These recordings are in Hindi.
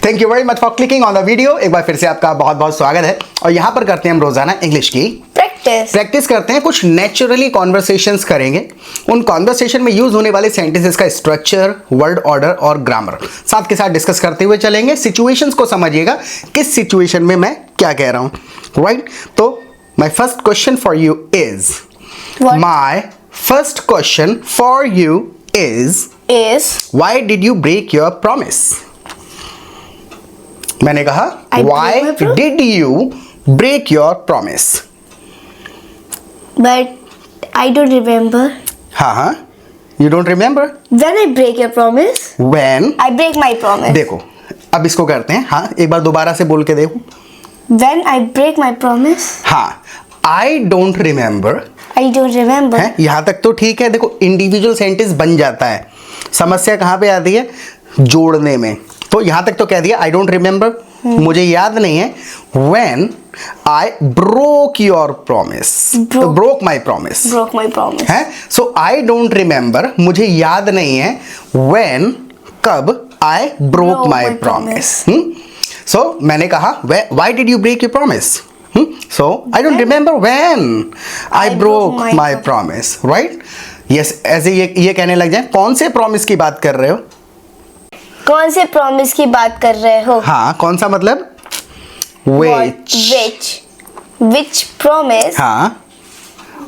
Thank you very much for clicking on the video. एक बार फिर से आपका बहुत बहुत स्वागत है। और यहाँ पर करते हैं हम रोजाना इंग्लिश की प्रैक्टिस करते हैं। कुछ नेचुरली कॉन्वर्सेशंस करेंगे। उन कॉन्वर्सेशन में यूज होने वाले सेंटेंसेस का स्ट्रक्चर, वर्ड ऑर्डर और ग्रामर साथ के साथ डिस्कस करते हुए चलेंगे। सिचुएशंस को समझिएगा, किस सिचुएशन में मैं क्या कह रहा हूं, राइट। तो my first question for you is my first question for you is why did you break your promise. मैंने कहा why did you break your promise, but I don't remember. हाँ, you don't remember when I break your promise, when I break my promise. देखो अब इसको करते हैं। हाँ, एक बार दोबारा से बोल के देखो। When I break my promise, हाँ, I don't remember. I don't remember है, यहां तक तो ठीक है। देखो इंडिविजुअल सेंटेंस बन जाता है। समस्या कहां पे आती है? जोड़ने में। तो यहां तक तो कह दिया आई डोंट रिमेम्बर, मुझे याद नहीं है। When I broke your promise, broke my promise, broke my promise है। सो आई डोंट रिमेम्बर, मुझे याद नहीं है। व्हेन, कब I broke my promise. So मैंने कहा why did you break your promise. So I don't remember when I broke my promise, right? Yes, ऐसे ये कहने लग जाए। कौन से प्रॉमिस की बात कर रहे हो? कौन से प्रॉमिस की बात कर रहे हो? हाँ, कौन सा मतलब? Which promise? हाँ,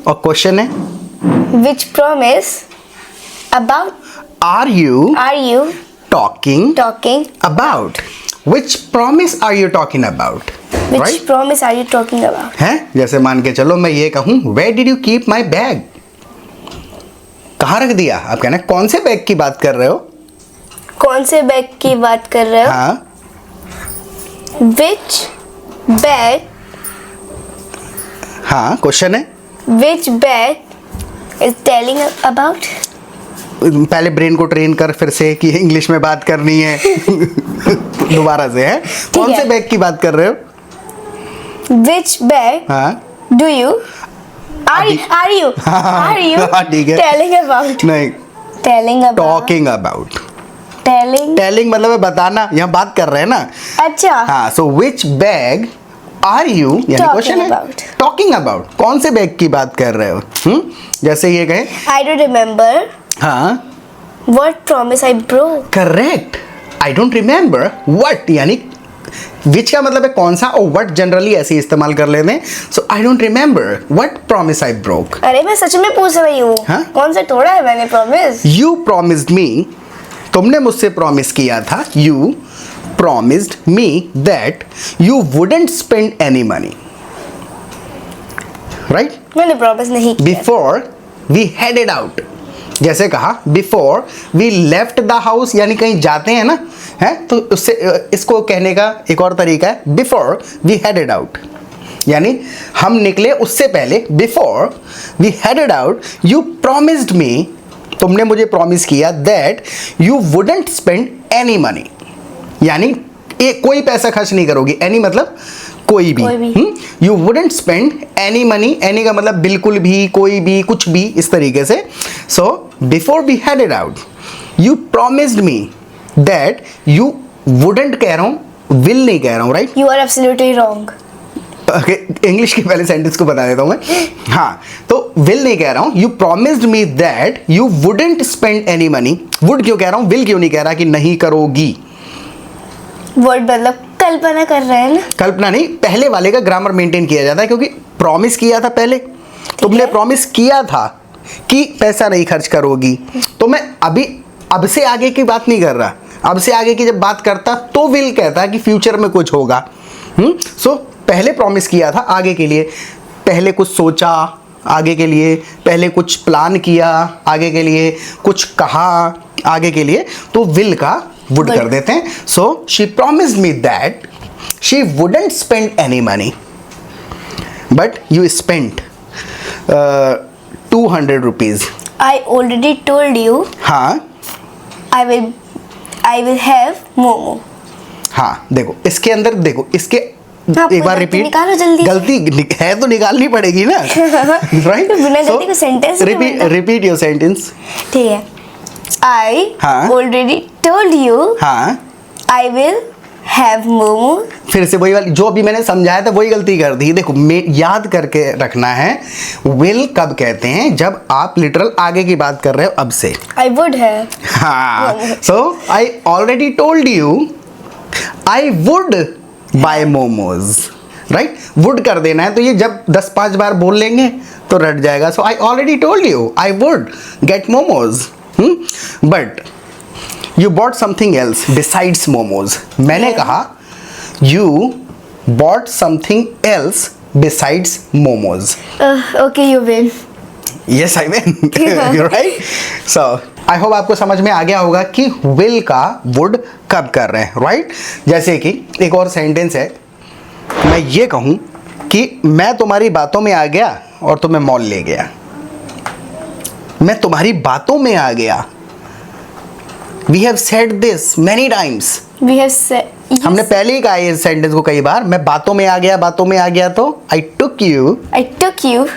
और क्वेश्चन है Which promise? About? Are you talking about? Which promise are you talking about? Which Right? promise are you talking about? है, जैसे मान के चलो मैं ये कहूं Where did you keep my bag? कहाँ रख दिया? आप कहना कौन से बैग की बात कर रहे हो? कौन से बैग की बात कर रहे हो? हाँ, Which bag? हाँ, क्वेश्चन है। Which bag is telling about? पहले ब्रेन को ट्रेन कर फिर से कि इंग्लिश में बात करनी है। दोबारा से है, कौन से बैग की बात कर रहे हो? Which bag हाँ, do you are you ठीक है। telling about? नहीं, Telling about. Talking about. Telling. Telling मतलब है बताना, यहाँ बात कर रहे हैं ना। अच्छा। हाँ, सो विच बैग आर यू, यानी क्वेश्चन है about. टॉकिंग अबाउट, कौन से बैग की बात कर रहे हो? जैसे ये कहे I don't remember हाँ, what promise I broke. Correct. I don't remember what, यानी विच का मतलब है कौन सा, और व्हाट जनरली ऐसे इस्तेमाल कर लेते हैं। So I don't remember what promise I broke. अरे मैं सच में पूछ रही हूँ। हाँ? कौन सा तोड़ा है मैंने प्रॉमिस? यू प्रॉमिस्ड मी, तुमने मुझसे प्रॉमिस किया था। You promised me that you wouldn't spend any money, right? मैंने प्रॉमिस नहीं किया। बिफोर वी हेडेड आउट, जैसे कहा before we left the house, यानी कहीं जाते हैं ना, है तो उससे इसको कहने का एक और तरीका है बिफोर वी हेडेड आउट, यानी हम निकले उससे पहले। Before we headed out you promised me, तुमने मुझे प्रॉमिस किया that you wouldn't spend any money, यानी कोई पैसा खर्च नहीं करोगी। एनी मतलब कोई भी। You wouldn't spend any money, any का मतलब बिल्कुल भी, कोई भी, कुछ भी, इस तरीके से। So before we headed out you promised me that you wouldn't कह रहा हूं, विल नहीं कह रहा हूं, right? You are absolutely wrong. English के पहले सेंटेंस को बता देता हूं मैं। हाँ, तो विल नहीं कह रहा हूं। You promised me that you wouldn't spend any money. Would क्यों कह रहा हूं, विल क्यों नहीं कह रहा कि नहीं करोगी? वर्ड मतलब कल्पना कर रहे हैं ना। कल्पना नहीं, पहले वाले का ग्रामर मेंटेन किया जाता है, क्योंकि प्रॉमिस किया था पहले, तुमने प्रॉमिस किया था कि पैसा नहीं खर्च करोगी। तो मैं अभी अब से आगे की बात नहीं कर रहा। अब से आगे की जब बात करता तो विल कहता कि फ्यूचर में कुछ होगा। सो पहले प्रॉमिस किया था आगे के लिए, पहले कुछ सोचा आगे के लिए, पहले कुछ प्लान किया आगे के लिए, कुछ कहा आगे के लिए, तो विल का वुड कर देते हैं। So she promised me that she wouldn't spend any money but you spent 200 rupees. I already told you हाँ, I will have momo. हाँ, देखो इसके अंदर, देखो इसके एक बार रिपीट, निकालो जल्दी। गलती है तो निकालनी पड़ेगी ना, राइट? बिना गलती को सेंटेंस रिपीट योर सेंटेंस। ठीक है। I हाँ। already told you हाँ, I will have momo. फिर से वही वाली जो अभी मैंने समझाया था वही गलती कर दी। देखो याद करके रखना है, विल कब कहते हैं, जब आप लिटरल आगे की बात कर रहे हो अब से। I would have. हाँ, so I already told you I would buy momos, right. Would कर देना है, तो ये जब 10-5 बार बोल लेंगे तो रट जाएगा। So I already told you I would get momos, but you bought something else besides momos. मैंने कहा you bought something else besides momos. Okay, you win. Yes, I win. You're right. So, I hope आपको समझ में आ गया होगा कि will का would कब कर रहे हैं, right? जैसे कि एक और सेंटेंस है, मैं ये कहूँ कि मैं तुम्हारी बातों में आ गया और तुम्हें मॉल ले गया। मैं तुम्हारी बातों में आ गया। We have said this many times. We have said. Yes. हमने पहले ही कहा है इस सेंटेंस को कई बार, मैं बातों में आ गया, बातों में आ गया, तो I took you I took you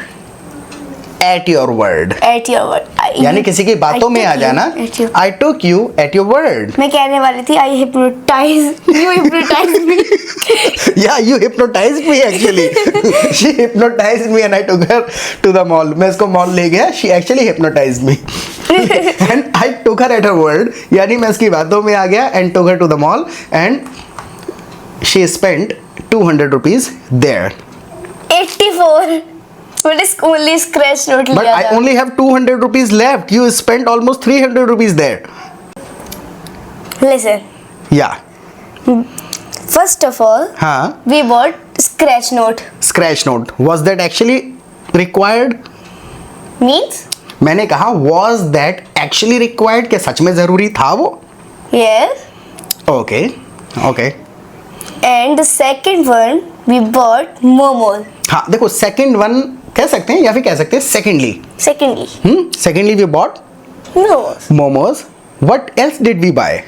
at your word. at your word. यानी किसी की बातों में आ जाना। I took you at your word. मैं कहने वाली थी I hypnotize you hypnotize me. Yeah, you hypnotized me actually. She hypnotized me and I took her to the mall. मैं इसको मॉल ले गया. She actually hypnotized me. And I took her at her word. यानी मैं इसकी बातों में आ गया and took her to the mall and she spent 200 rupees there. 84. But it's only scratch note But लिया I था. only have 200 rupees left. You spent almost 300 rupees there. Listen. Yeah. First of all, हाँ. we bought scratch note. Scratch note. Was that actually required? Means? मैंने कहा was that actually required, क्या सच में ज़रूरी था वो? Yes. Okay. Okay. And the second one, we bought momos. हाँ देखो सेकंड वन कह सकते हैं या फिर कह सकते हैं secondly. Secondly, secondly we bought momos. Momos. What else did we buy?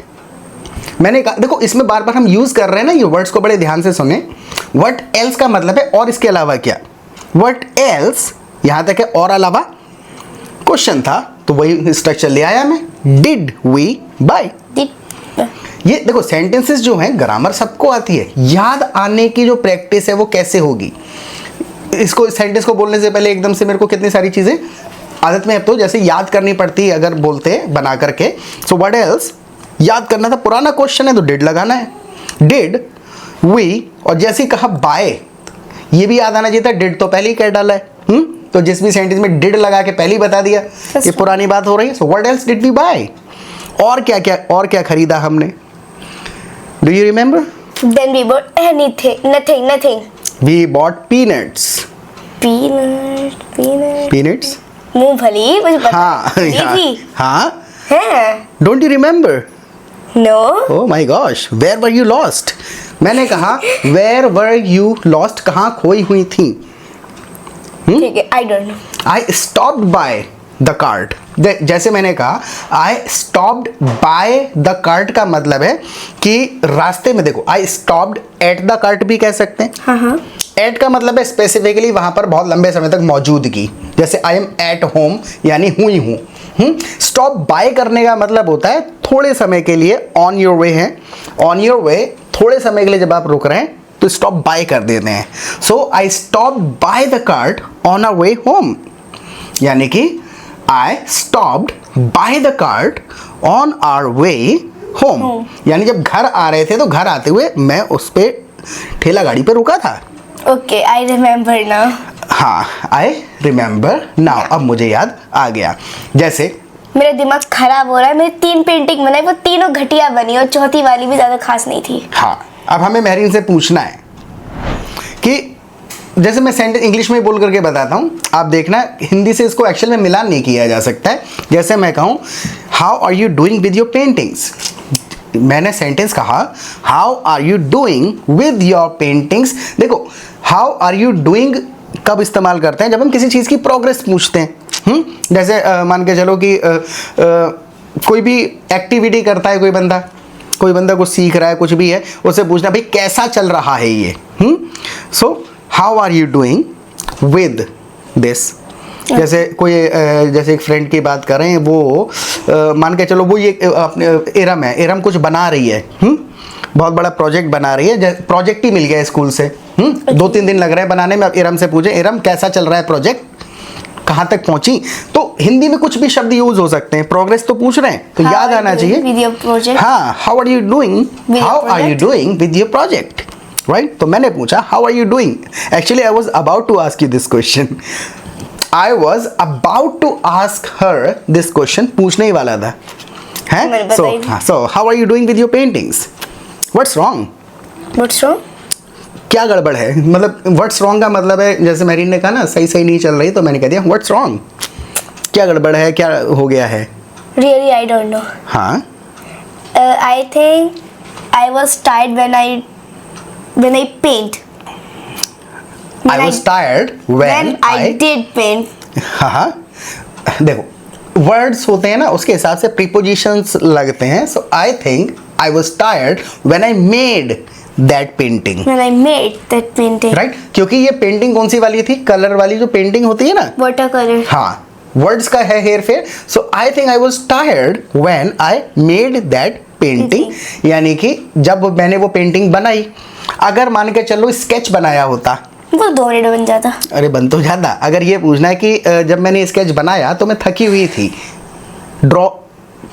मैंने कहा देखो इसमें बार बार हम यूज कर रहे हैं ना, ये वर्ड्स को बड़े ध्यान से सुने। व्हाट एल्स का मतलब है और इसके अलावा क्या। व्हाट एल्स यहां तक है, और अलावा क्वेश्चन था तो वही स्ट्रक्चर ले आया मैं। Did we buy. ये देखो सेंटेंसेस जो हैं ग्रामर सबको आती है, याद आने की जो प्रैक्टिस है वो कैसे होगी। इसको सेंटेंस को बोलने से पहले एकदम से मेरे को कितनी सारी चीज़ें आदत में अब तो जैसे याद करनी पड़ती है अगर बोलते बना करके। सो व्हाट एल्स याद करना था, पुराना क्वेश्चन है तो डिड लगाना है। डिड वी, और जैसे ही कहा बाय ये भी याद आना चाहिए था, डिड तो पहले ही कह डाला है। तो जिस भी सेंटेंस में डिड लगा के पहले ही बता दिया ये पुरानी बात हो रही है। So what else did we buy, और क्या खरीदा हमने। Do you remember? Then we bought nothing. We bought peanuts. Peanuts. Peanuts? मूंगफली मुझे पता हाँ थी। हाँ। हैं? Don't you remember? No. Oh my gosh, where were you lost? मैंने कहा where were you lost, कहाँ खोई हुई थी। ठीक है, I don't know. I stopped by the cart. जैसे मैंने कहा I stopped by the cart का मतलब है कि रास्ते में। देखो I stopped at the cart भी कह सकते हैं। हाँ। एट का मतलब है स्पेसिफिकली वहां पर बहुत लंबे समय तक मौजूदगी, जैसे आई एम एट होम यानी हुई हूँ। स्टॉप बाय करने का मतलब होता है थोड़े समय के लिए ऑन योर वे है। ऑन योर वे थोड़े समय के लिए जब आप रुक रहे हैं तो स्टॉप बाय कर देते हैं। So I stop by the cart on a way home, यानी कि I stopped by the cart on our way home, यानी जब घर आ रहे थे तो घर आते हुए मैं उस पे ठेला गाड़ी पे रुका था। Okay, I remember now. हाँ, आई रिमेंबर नाउ, अब मुझे याद आ गया। जैसे मेरा दिमाग खराब हो रहा है, मेरी 3 पेंटिंग बनाई, वो तीनों घटिया बनी और चौथी वाली भी ज्यादा खास नहीं थी। हाँ, अब हमें महरीन से पूछना है कि जैसे मैं सेंटेंस इंग्लिश में बोल करके बताता हूँ, आप देखना हिंदी से इसको एक्चुअल में मिलान नहीं किया जा सकता है। जैसे मैं कहूँ how are you doing with your paintings, मैंने सेंटेंस कहा how are you doing with your paintings. देखो हाउ आर यू डूइंग कब इस्तेमाल करते हैं, जब हम किसी चीज़ की प्रोग्रेस पूछते हैं। जैसे मान के चलो कि कोई भी एक्टिविटी करता है कोई बंदा कुछ सीख रहा है, कुछ भी है, उससे पूछना भाई कैसा चल रहा है ये। So how are you doing with this. जैसे कोई जैसे एक फ्रेंड की बात कर रहे हैं, वो मान के चलो वो ये अपने इरम है, इरम कुछ बना रही है, बहुत बड़ा प्रोजेक्ट बना रही है, प्रोजेक्ट ही मिल गया स्कूल से, 2-3 दिन लग रहे हैं बनाने में। अब इरम से पूछे, इरम कैसा चल रहा है प्रोजेक्ट, कहाँ तक पहुंची? तो हिंदी में कुछ भी शब्द यूज हो सकते हैं, प्रोग्रेस तो पूछ रहे हैं तो याद आना चाहिए। हाँ, how are you doing with your project, right? तो मैंने पूछा how are you doing, actually I was about to ask you this question, I was about to ask her this question, पूछने ही वाला था है। So how are you doing with your paintings, what's wrong, क्या गड़बड़ है? मतलब व्हाट्स रॉन्ग का मतलब है, जैसे मेरीन ने कहा ना सही नहीं चल रही, तो मैंने कह दिया व्हाट्स रॉन्ग, क्या गड़बड़ है, क्या हो गया है? Really I don't know. हाँ, I think I was tired when I paint. I was tired when I did paint। हाँ, देखो वर्ड्स होते हैं ना, उसके हिसाब से प्रीपोजिशंस लगते हैं। So I think I was tired when I made that painting, right? क्योंकि ये पेंटिंग कौन सी वाली थी? कलर वाली जो पेंटिंग होती है ना, वाटर कलर। हाँ, वर्ड्स का है हेर फेर। So I think I was tired when I made that painting, यानी कि जब मैंने वो पेंटिंग बनाई। अगर मान के चलो स्केच बनाया होता, वो 2 मिनट बन जाता। अरे बन तो जाता। अगर ये पूछना है कि जब मैंने स्केच बनाया तो मैं थकी हुई थी, ड्रॉ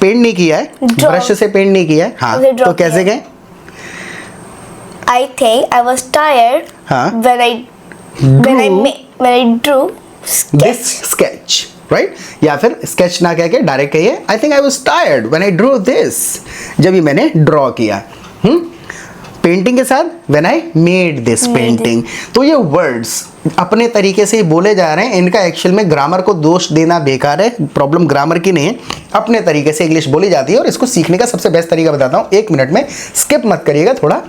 पेंट नहीं किया है, ब्रश से पेंट नहीं किया है, हाँ, तो कैसे गए? I think I was tired when I drew this sketch, right? या फिर sketch ना कह के डायरेक्ट कहिए I think I was tired when I drew this, जब ये मैंने ड्रॉ किया। पेंटिंग के साथ when I made this painting। तो ये वर्ड्स अपने तरीके से बोले जा रहे हैं, इनका एक्चुअल में ग्रामर को दोष देना बेकार है, प्रॉब्लम ग्रामर की नहीं है, अपने तरीके से इंग्लिश बोली जाती है। और इसको सीखने का सबसे बेस्ट तरीका बताता हूँ, 1 मिनट में स्किप मत करिएगा, थोड़ा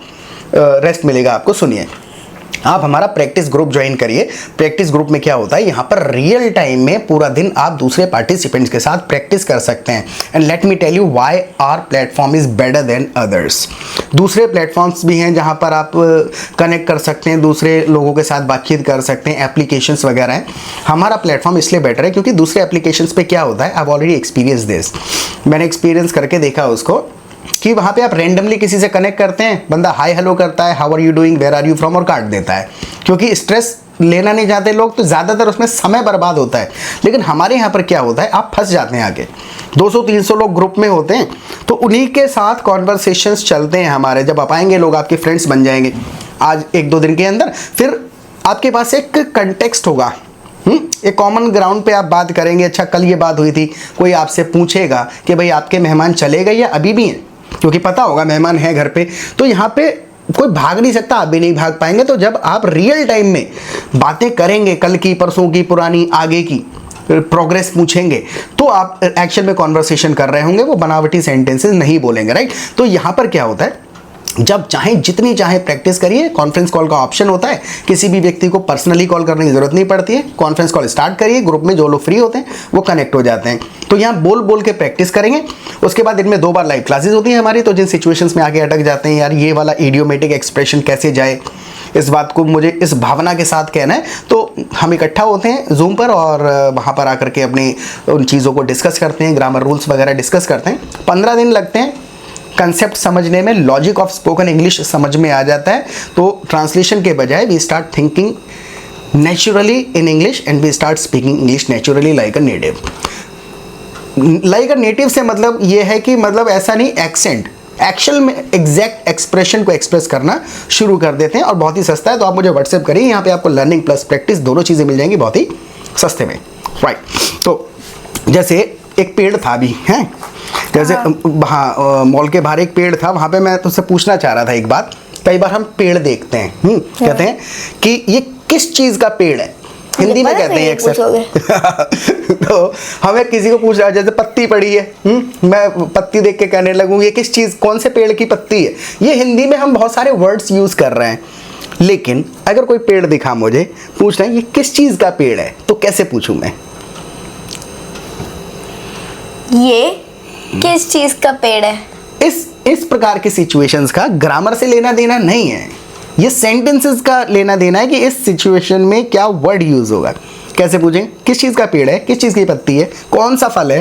रेस्ट मिलेगा आपको। सुनिए, आप हमारा प्रैक्टिस ग्रुप ज्वाइन करिए। प्रैक्टिस ग्रुप में क्या होता है, यहाँ पर रियल टाइम में पूरा दिन आप दूसरे पार्टिसिपेंट्स के साथ प्रैक्टिस कर सकते हैं। And let me tell you why our platform is better than others. दूसरे प्लेटफॉर्म्स भी हैं जहाँ पर आप कनेक्ट कर सकते हैं, दूसरे लोगों के साथ बातचीत कर सकते हैं, एप्लीकेशंस वगैरह हैं। हमारा प्लेटफॉर्म इसलिए बेटर है क्योंकि दूसरे एप्लीकेशंस पे क्या होता है, I have already experience this, मैंने एक्सपीरियंस करके देखा उसको, कि वहाँ पे आप रेंडमली किसी से कनेक्ट करते हैं, बंदा हाय हेलो करता है, how are you doing, where are you from, और काट देता है, क्योंकि स्ट्रेस लेना नहीं चाहते लोग, तो ज़्यादातर उसमें समय बर्बाद होता है। लेकिन हमारे यहाँ पर क्या होता है, आप फंस जाते हैं आगे, 200-300 लोग ग्रुप में होते हैं, तो उन्हीं के साथ कॉन्वर्सेशंस चलते हैं हमारे। जब आप आएंगे लोग आपके फ्रेंड्स बन जाएंगे आज 1-2 दिन के अंदर, फिर आपके पास एक कंटेक्स्ट होगा, एक कॉमन ग्राउंड पे आप बात करेंगे। अच्छा, कल ये बात हुई थी, कोई आपसे पूछेगा कि भाई आपके मेहमान चले गए या अभी भी हैं, क्योंकि पता होगा मेहमान है घर पे, तो यहाँ पे कोई भाग नहीं सकता, आप भी नहीं भाग पाएंगे। तो जब आप रियल टाइम में बातें करेंगे, कल की, परसों की, पुरानी, आगे की प्रोग्रेस पूछेंगे, तो आप एक्चुअल में कॉन्वर्सेशन कर रहे होंगे, वो बनावटी सेंटेंसेस नहीं बोलेंगे, राइट? तो यहाँ पर क्या होता है, जब चाहे जितनी चाहे प्रैक्टिस करिए। कॉन्फ्रेंस कॉल का ऑप्शन होता है, किसी भी व्यक्ति को पर्सनली कॉल करने की जरूरत नहीं पड़ती है। कॉन्फ्रेंस कॉल स्टार्ट करिए, ग्रुप में जो लोग फ्री होते हैं वो कनेक्ट हो जाते हैं। तो यहाँ बोल बोल के प्रैक्टिस करेंगे। उसके बाद दिन में 2 बार लाइव क्लासेस होती हैं हमारी। तो जिन सिचुएशंस में आगे अटक जाते हैं, यार ये वाला इडियोमेटिक एक्सप्रेशन कैसे जाए, इस बात को मुझे इस भावना के साथ कहना है, तो हम इकट्ठा होते हैं जूम पर और वहाँ पर आकर के अपनी उन चीज़ों को डिस्कस करते हैं, ग्रामर रूल्स वगैरह डिस्कस करते हैं। 15 दिन लगते हैं कंसेप्ट समझने में, लॉजिक ऑफ स्पोकन इंग्लिश समझ में आ जाता है। तो ट्रांसलेशन के बजाय we start thinking naturally in English and we start speaking English naturally like a native. Like a native से मतलब ये है कि मतलब ऐसा नहीं, एक्सेंट, एक्चुअल में एग्जैक्ट एक्सप्रेशन को एक्सप्रेस करना शुरू कर देते हैं। और बहुत ही सस्ता है, तो आप मुझे व्हाट्सएप करिए, यहाँ पे आपको लर्निंग प्लस प्रैक्टिस दोनों चीज़ें मिल जाएंगी बहुत ही सस्ते में, राइट? तो जैसे एक पेड़ था अभी, हैं जैसे हाँ, मॉल के बाहर एक पेड़ था, वहाँ पे मैं तुझसे पूछना चाह रहा था एक बात। कई बार हम पेड़ देखते हैं, कहते हैं कि ये किस चीज़ का पेड़ है, हिंदी में कहते हैं अक्सर। तो हमें किसी को पूछ रहा है, जैसे पत्ती पड़ी है, मैं पत्ती देख के कहने लगूँ ये किस चीज़, कौन से पेड़ की पत्ती है। ये हिंदी में हम बहुत सारे वर्ड्स यूज़ कर रहे हैं, लेकिन अगर कोई पेड़ दिखा मुझे, पूछ रहे हैं ये किस चीज़ का पेड़ है, तो कैसे पूछूँ मैं? ये किस चीज का पेड़ है? इस प्रकार की सिचुएशंस का ग्रामर से लेना देना नहीं है, ये सेंटेंसेस का लेना देना है कि इस सिचुएशन में क्या वर्ड यूज होगा। कैसे पूछें, किस चीज का पेड़ है, किस चीज की पत्ती है, कौन सा फल है?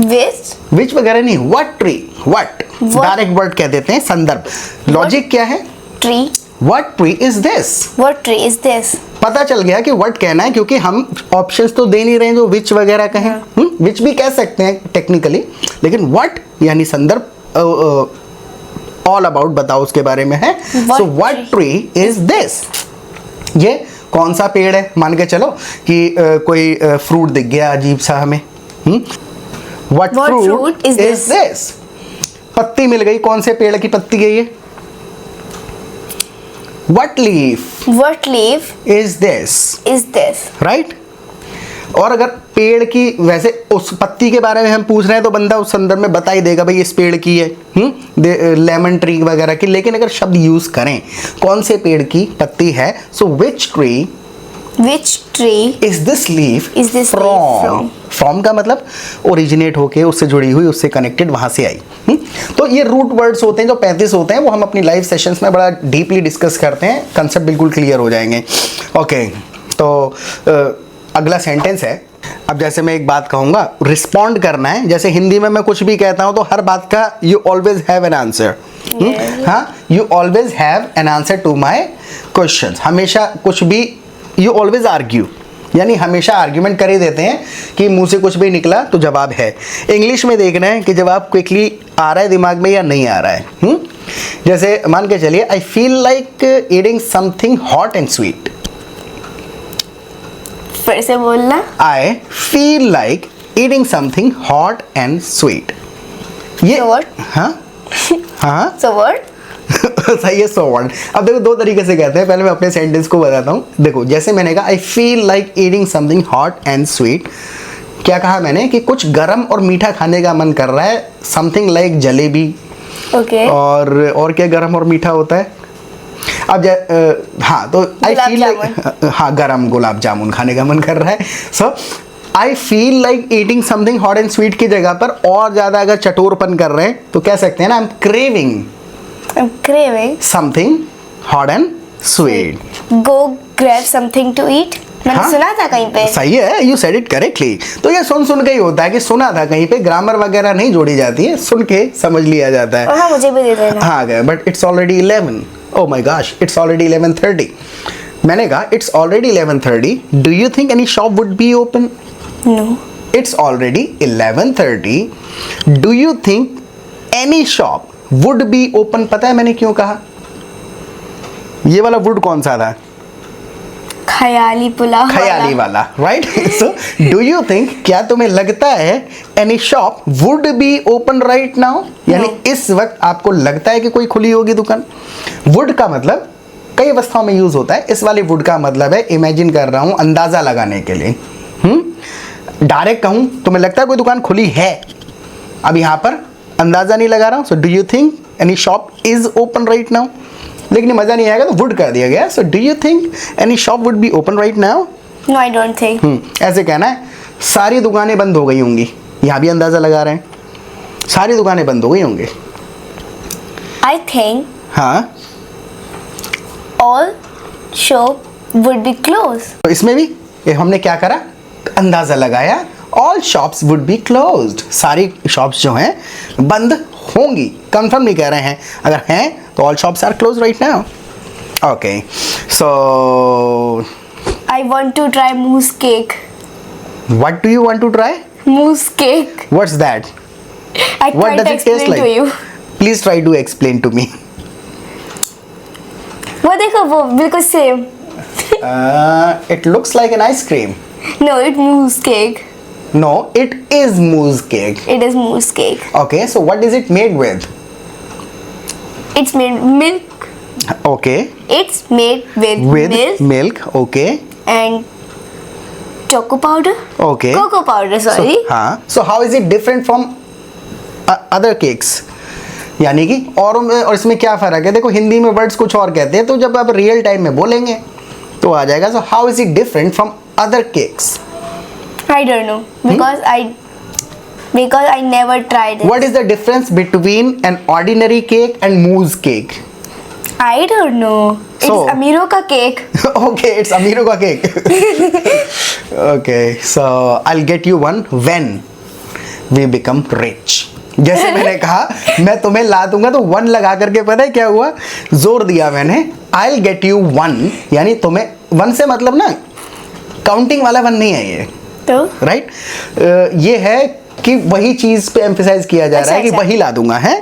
विच वगैरह नहीं, what tree, what direct word कह देते हैं, संदर्भ। लॉजिक क्या है? Tree. What tree is this? What tree is this? पता चल गया कि व्हाट कहना है, क्योंकि हम ऑप्शंस तो दे नहीं रहे हैं जो विच वगैरह कहें। विच भी कह सकते हैं टेक्निकली, लेकिन व्हाट यानी संदर्भ, ऑल अबाउट बताओ उसके बारे में है। So what tree is this? ये कौन सा पेड़ है? मान के चलो कि कोई फ्रूट दिख गया अजीब सा हमें। What fruit is this? पत्ती मिल गई, कौन से पेड़ की पत्ती है ये? What leaf is this? Right? और अगर पेड़ की, वैसे उस पत्ती के बारे में हम पूछ रहे हैं तो बंदा उस संदर्भ में बता ही देगा भाई इस पेड़ की है, लेमन ट्री वगैरह की। लेकिन अगर शब्द यूज करें कौन से पेड़ की पत्ती है, सो which tree is this leaf from? From का मतलब ओरिजिनेट होके, उससे जुड़ी हुई, उससे कनेक्टेड, वहां से आई। तो ये रूट वर्ड्स होते हैं जो 35 होते हैं, वो हम अपनी लाइव सेशंस में बड़ा डीपली डिस्कस करते हैं, कंसेप्ट बिल्कुल क्लियर हो जाएंगे। ओके, तो अगला सेंटेंस है। अब जैसे मैं एक बात कहूंगा, रिस्पॉन्ड करना है। जैसे हिंदी में मैं कुछ भी कहता हूं तो हर बात का you always have an answer. हाँ, you always have an answer to my question. हमेशा कुछ भी, यू ऑलवेज आर्ग्यू, यानी हमेशा आर्ग्यूमेंट कर ही देते हैं कि मुंह से कुछ भी निकला तो जवाब है। इंग्लिश में देखना है कि जवाब क्विकली आ रहा है दिमाग में या नहीं आ रहा है। जैसे मान के चलिए, आई feel like eating something hot and sweet. फिर से बोलना। आई feel like eating something hot and sweet. ये हाँ हाँ सो वर्ड सही है, सो वर्ड। अब देखो दो तरीके से कहते हैं, पहले मैं अपने सेंटेंस को बताता हूँ। देखो जैसे मैंने कहा आई feel like eating something hot and sweet, क्या कहा मैंने कि कुछ गरम और मीठा खाने का मन कर रहा है। Something like jalebi. ओके। और क्या गरम और मीठा होता है? अब हाँ, तो आई फील लाइक, हाँ, गरम गुलाब जामुन खाने का मन कर रहा है। So I feel like eating something hot and sweet की जगह पर और ज्यादा अगर चटोरपन कर रहे हैं तो कह सकते हैं ना, I'm craving something hot and sweet. Go grab something to eat. मैंने सुना था कहीं पे। सही है, you said it correctly। तो ये सुन के ही होता है कि सुना था कहीं पे, ग्रामर वगैरह नहीं जोड़ी जाती है, सुन के समझ लिया जाता है। हाँ, मुझे भी दे देना। हाँ गया, but it's already 11. Oh my gosh, it's already 11:30. मैंने कहा it's already 11:30. Do you think any shop would be open? No. It's already 11:30. Do you think any shop would be open? पता है मैंने क्यों कहा? ये वाला would कौन सा था? ख्याली पुलाव, ख्याली वाला, right? So do you think, क्या तुम्हें लगता है any shop would be open right now? यानी इस वक्त आपको लगता है कि कोई खुली होगी दुकान। वुड का मतलब कई अवस्थाओं में यूज होता है। इस वाले वुड का मतलब है, इमेजिन कर रहा हूं, अंदाजा लगाने के लिए। डायरेक्ट कहूं, तुम्हें लगता है कोई दुकान खुली है? अब यहां पर अंदाजा नहीं लगा रहा हूं। So do you think any shop is open right now? लेकिन मजा नहीं आएगा तो वुड कर दिया गया। So do you think any shop would be open right now? No, I don't think. ऐसे कहना है, सारी दुकानें बंद हो गई होंगी। यहां भी अंदाजा लगा रहे हैं, सारी दुकानें बंद हो गई होंगी। आई थिंक हाँ, all shop would be close. तो इसमें भी ये हमने क्या करा, अंदाजा लगाया। All shops would be closed, सारी शॉप्स जो हैं बंद होंगी। कंफर्म नहीं कह रहे हैं, अगर हैं तो all shops are close right now. Okay, so I want to try mousse cake. What do you want to try? Mousse cake. What's that? I What can't does it taste explain to like? you. Please try to explain to me. वो देखो, वो बिल्कुल same. It looks like an ice cream. No, it's mousse cake. No, it is mousse cake. It is mousse cake. Okay, so what is it made with? It's made milk. Okay. It's made with milk. Okay. And choco powder. Okay. Cocoa powder, sorry. So, हाँ. So how is it different from other cakes? यानी कि और इसमें क्या फर्क है? देखो हिंदी में वर्ड्स कुछ और कहते हैं, तो जब आप रियल टाइम में बोलेंगे तो आ जाएगा। So how is it different from other cakes? I don't know because I never tried it. What is the difference between an ordinary cake and mousse cake? I don't know. So- It's Amiro ka cake. Okay, it's Amiro ka cake. Okay, so I'll get you one. We become rich. जैसे मैंने कहा मैं तुम्हें ला दूंगा, तो 1 लगा करके पता है क्या हुआ, जोर दिया मैंने, I'll get you 1, यानी तुम्हें 1 से मतलब ना काउंटिंग वाला 1 नहीं है ये, तो राइट ये है कि वही चीज पे एम्फेसाइज किया जा रहा है कि अच्छा। वही ला दूंगा है।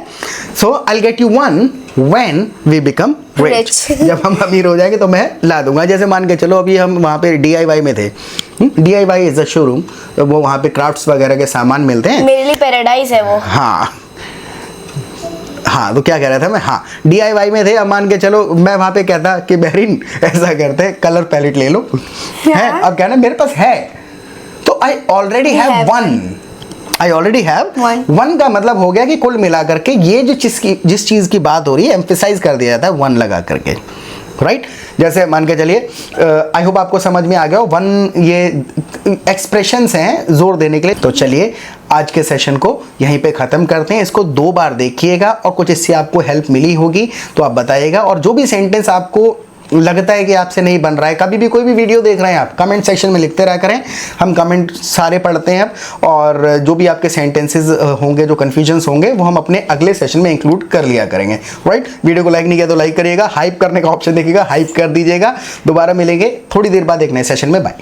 So I get you 1 when we become rich, Rich। जब हम अमीर हो जाएंगे तो मैं ला दूंगा। जैसे मान के चलो अभी हम वहाँ पे DIY में थे, DIY इज अ शोरूम, तो वो वहाँ पे क्राफ्ट्स वगैरह के सामान मिलते हैं। मेरे लिए पैराडाइज है वो। हाँ, तो क्या कह रहा था मैं, हाँ DIY में थे। अब मान के चलो मैं वहाँ पे कहता कि बहरीन ऐसा करते हैं, कलर पैलेट ले लो है, अब कहना मेरे पास है, तो I already have 1, I already have 1 का मतलब हो गया कि कुल मिला करके ये जो जिस चीज की बात हो रही है एम्फेसाइज कर दिया जाता है 1 लगा करके, राइट। जैसे मान के चलिए, आई होप आपको समझ में आ गया हो, 1 ये एक्सप्रेशंस हैं जोर देने के लिए। तो चलिए आज के सेशन को यहीं पे ख़त्म करते हैं। इसको 2 बार देखिएगा और कुछ इससे आपको हेल्प मिली होगी तो आप बताइएगा, और जो भी सेंटेंस आपको लगता है कि आपसे नहीं बन रहा है, कभी भी कोई भी वीडियो देख रहे हैं आप, कमेंट सेक्शन में लिखते रहा करें, हम कमेंट सारे पढ़ते हैं अब, और जो भी आपके सेंटेंसेस होंगे, जो कन्फ्यूजन्स होंगे, वो हम अपने अगले सेशन में इंक्लूड कर लिया करेंगे, राइट। वीडियो को लाइक नहीं किया तो लाइक करिएगा, हाइप करने का ऑप्शन देखिएगा, हाइप कर दीजिएगा। दोबारा मिलेंगे थोड़ी देर बाद एक नए सेशन में, बाय।